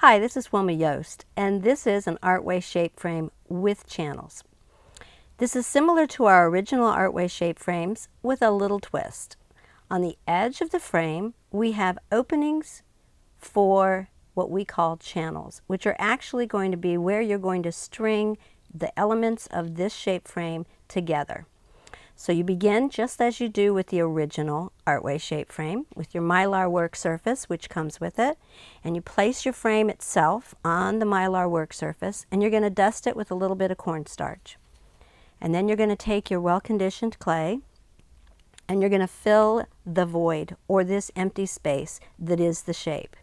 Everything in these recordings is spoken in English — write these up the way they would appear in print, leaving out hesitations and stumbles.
Hi, this is Wilma Yost, and this is an Artway shape frame with channels. This is similar to our original Artway shape frames with a little twist. On the edge of the frame, we have openings for what we call channels, which are actually going to be where you're going to string the elements of this shape frame together. So you begin just as you do with the original Artway shape frame with your Mylar work surface, which comes with it, and you place your frame itself on the Mylar work surface, and you're going to dust it with a little bit of cornstarch. And then you're going to take your well-conditioned clay and you're going to fill the void, or this empty space that is the shape.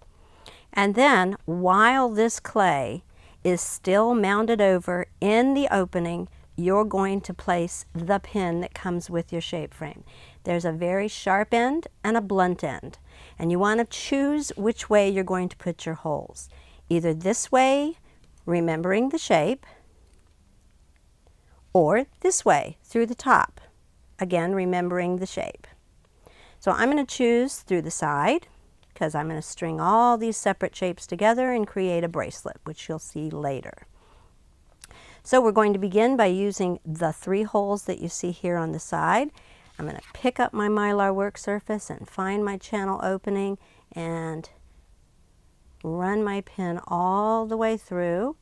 And then while this clay is still mounded over in the opening, you're going to place the pin that comes with your shape frame. There's a very sharp end and a blunt end, and you want to choose which way you're going to put your holes. Either this way, remembering the shape, or this way through the top, again remembering the shape. So I'm going to choose through the side because I'm going to string all these separate shapes together and create a bracelet, which you'll see later. So we're going to begin by using the 3 holes that you see here on the side. I'm going to pick up my Mylar work surface and find my channel opening and run my pin all the way through.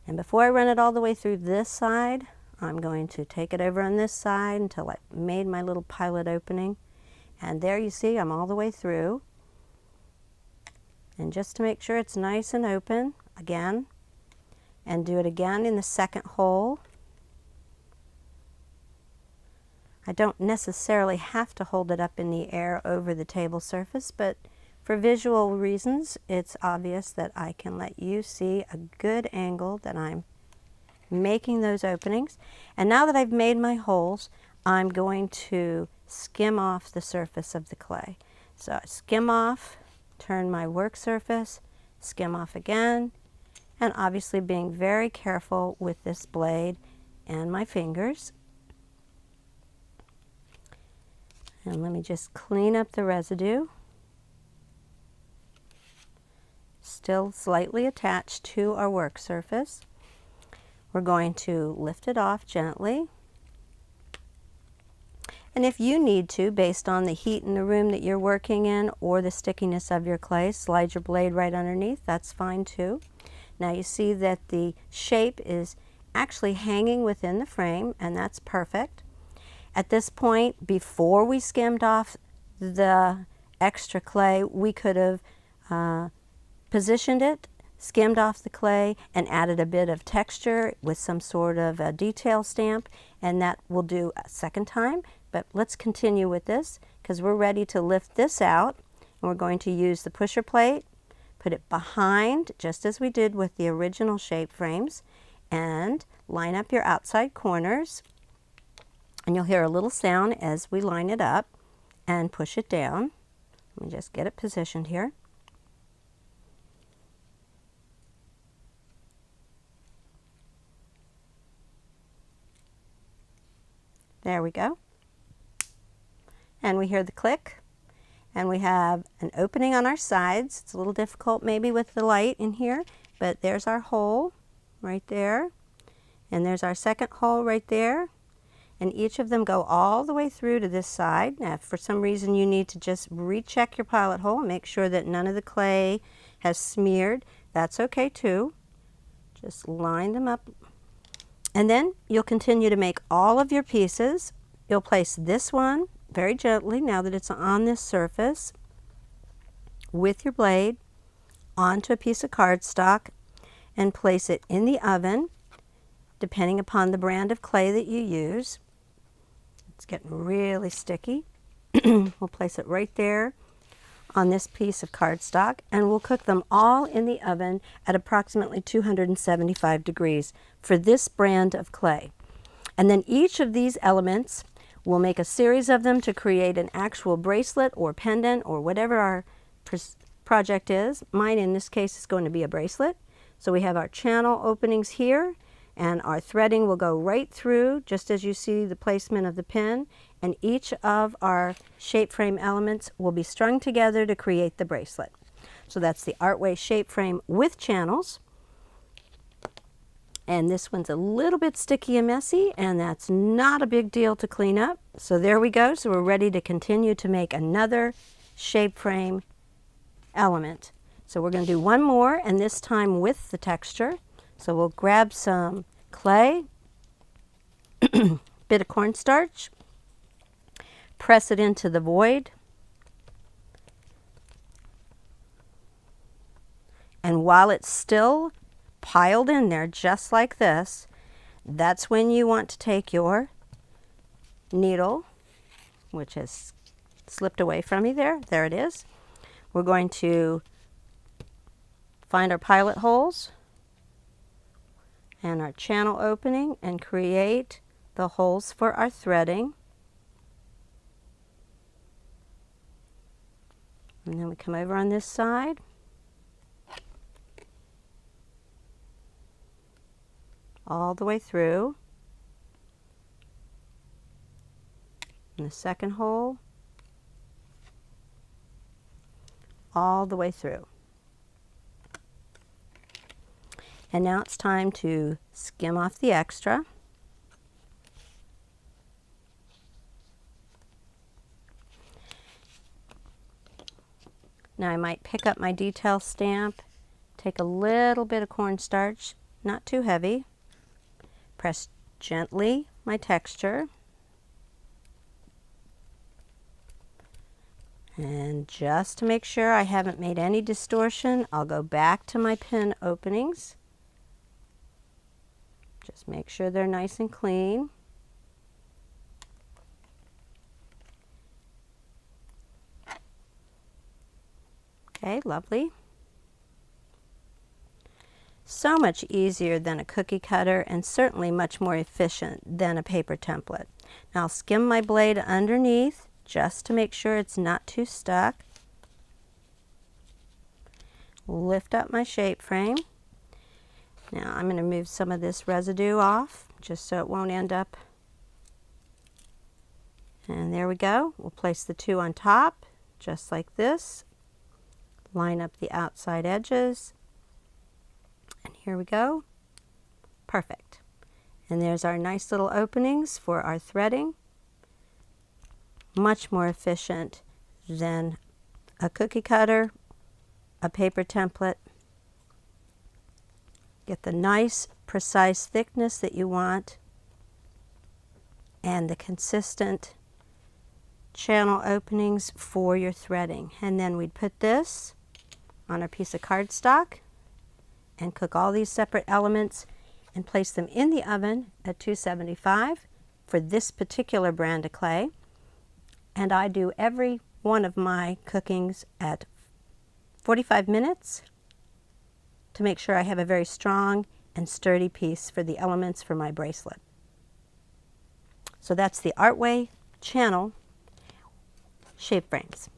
And before I run it all the way through this side, I'm going to take it over on this side until I made my little pilot opening. And there you see I'm all the way through. And just to make sure it's nice and open, again, and do it again in the second hole. I don't necessarily have to hold it up in the air over the table surface, but for visual reasons, it's obvious that I can let you see a good angle that I'm making those openings. And now that I've made my holes, I'm going to skim off the surface of the clay. So I skim off, turn my work surface, skim off again, and obviously being very careful with this blade and my fingers. And let me just clean up the residue. Still slightly attached to our work surface. We're going to lift it off gently. And if you need to, based on the heat in the room that you're working in or the stickiness of your clay, slide your blade right underneath. That's fine too. Now you see that the shape is actually hanging within the frame, and that's perfect. At this point, before we skimmed off the extra clay, we could have positioned it, skimmed off the clay, and added a bit of texture with some sort of a detail stamp, and that will do a second time. But let's continue with this because we're ready to lift this out, and we're going to use the pusher plate, put it behind just as we did with the original shape frames, and line up your outside corners, and you'll hear a little sound as we line it up and push it down. Let me just get it positioned here. There we go. And we hear the click. And we have an opening on our sides. It's a little difficult maybe with the light in here, but there's our hole right there. And there's our second hole right there. And each of them go all the way through to this side. Now, if for some reason you need to just recheck your pilot hole and make sure that none of the clay has smeared, that's okay too. Just line them up. And then you'll continue to make all of your pieces. You'll place this one very gently, now that it's on this surface, with your blade onto a piece of cardstock and place it in the oven, depending upon the brand of clay that you use. It's getting really sticky. We'll place it right there on this piece of cardstock, and we'll cook them all in the oven at approximately 275 degrees for this brand of clay. And then each of these elements, we'll make a series of them to create an actual bracelet or pendant or whatever our project is. Mine in this case is going to be a bracelet. So we have our channel openings here, and our threading will go right through just as you see the placement of the pin, and each of our shape frame elements will be strung together to create the bracelet. So that's the Artway shape frame with channels. And this one's a little bit sticky and messy, and that's not a big deal to clean up. So there we go. So we're ready to continue to make another shape frame element. So we're going to do one more, and this time with the texture. So we'll grab some clay, bit of cornstarch, press it into the void, and while it's still piled in there just like this, that's when you want to take your needle, which has slipped away from me there. There it is. We're going to find our pilot holes and our channel opening and create the holes for our threading. And then we come over on this side. All the way through. And the second hole. All the way through. And now it's time to skim off the extra. Now I might pick up my detail stamp, take a little bit of cornstarch, not too heavy, press gently my texture, and just to make sure I haven't made any distortion, I'll go back to my pin openings. Just make sure they're nice and clean. Okay, lovely. So much easier than a cookie cutter and certainly much more efficient than a paper template. Now I'll skim my blade underneath just to make sure it's not too stuck. Lift up my shape frame. Now I'm going to move some of this residue off just so it won't end up. And there we go. We'll place the two on top just like this. Line up the outside edges. And here we go. Perfect. And there's our nice little openings for our threading. Much more efficient than a cookie cutter, a paper template. Get the nice, precise thickness that you want and the consistent channel openings for your threading. And then we'd put this on a piece of cardstock and cook all these separate elements and place them in the oven at 275 for this particular brand of clay. And I do every one of my cookings at 45 minutes to make sure I have a very strong and sturdy piece for the elements for my bracelet. So that's the Artway channel shape frames.